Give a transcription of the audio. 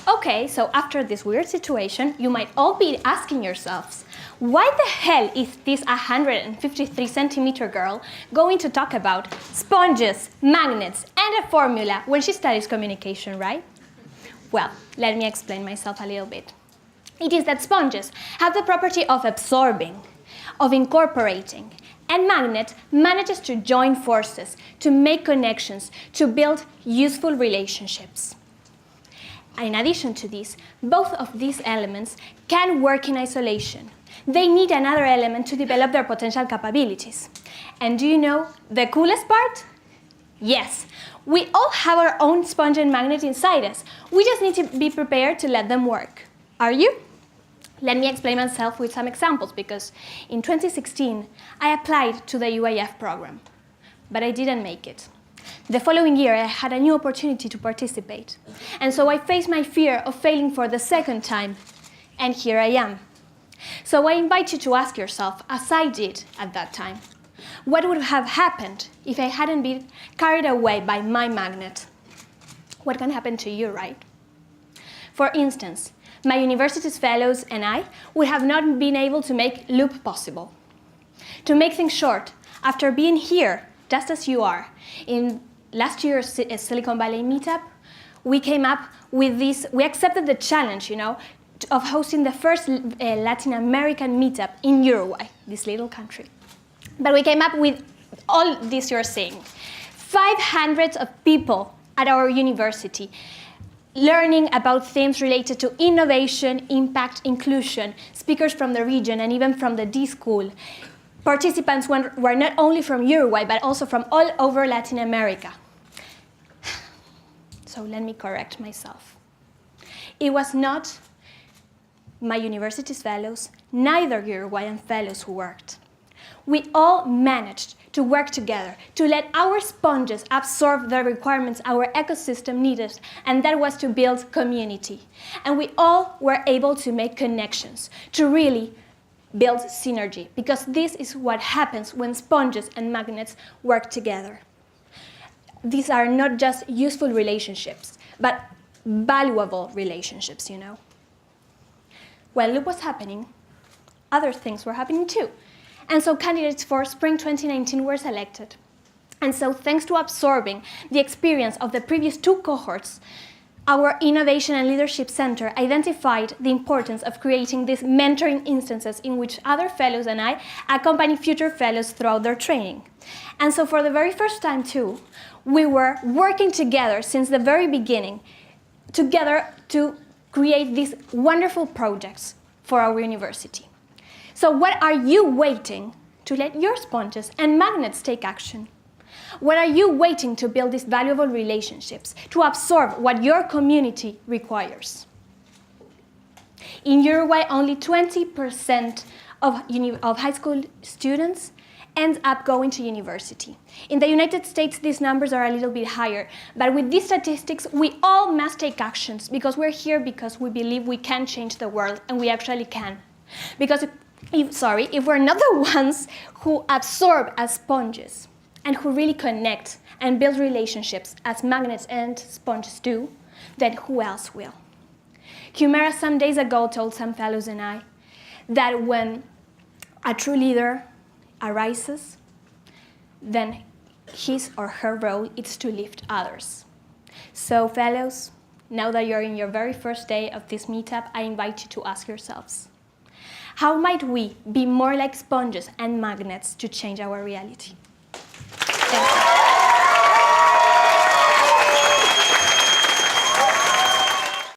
Okay, so after this weird situation, you might all be asking yourselves, why the hell is this 153 centimeter girl going to talk about sponges, magnets, and a formula when she studies communication, right? Well, let me explain myself a little bit. It is that sponges have the property of absorbing, of incorporating, and magnet manages to join forces, to make connections, to build useful relationships. In addition to this, both of these elements can work in isolation. They need another element to develop their potential capabilities. And do you know the coolest part? Yes, we all have our own sponge and magnet inside us. We just need to be prepared to let them work. Are you? Let me explain myself with some examples, because in 2016, I applied to the UIF program, but I didn't make it. The following year, I had a new opportunity to participate, and so I faced my fear of failing for the second time, and here I am. So I invite you to ask yourself, as I did at that time, what would have happened if I hadn't been carried away by my magnet? What can happen to you, right? For instance, my university's fellows and I would have not been able to make Loop possible. To make things short, after being here, just as you are, in last year's Silicon Valley Meetup, we came up with this, we accepted the challenge, of hosting the first Latin American meetup in Uruguay, this little country. But we came up with all this you're seeing. 500 of people at our university, learning about themes related to innovation, impact, inclusion, speakers from the region and even from the D.school. Participants were not only from Uruguay, but also from all over Latin America. So let me correct myself. It was not my university's fellows, neither Uruguayan fellows who worked. We all managed to work together, to let our sponges absorb the requirements our ecosystem needed, and that was to build community. And we all were able to make connections, to really build synergy, because this is what happens when sponges and magnets work together. These are not just useful relationships, but valuable relationships, While Loop was happening, other things were happening too. And so candidates for Spring 2019 were selected. And so thanks to absorbing the experience of the previous two cohorts, our Innovation and Leadership Center identified the importance of creating these mentoring instances in which other fellows and I accompany future fellows throughout their training. And so for the very first time too, we were working together since the very beginning, together to create these wonderful projects for our university. So what are you waiting to let your sponges and magnets take action? What are you waiting to build these valuable relationships, to absorb what your community requires? In Uruguay, only 20% of high school students end up going to university. In the United States, these numbers are a little bit higher. But with these statistics, we all must take actions, because we're here because we believe we can change the world, and we actually can. Because if we're not the ones who absorb as sponges and who really connect and build relationships as magnets and sponges do, then who else will? Humera some days ago told some fellows and I that when a true leader arises, then his or her role is to lift others. So fellows, now that you're in your very first day of this meetup, I invite you to ask yourselves, how might we be more like sponges and magnets to change our reality? Thank you.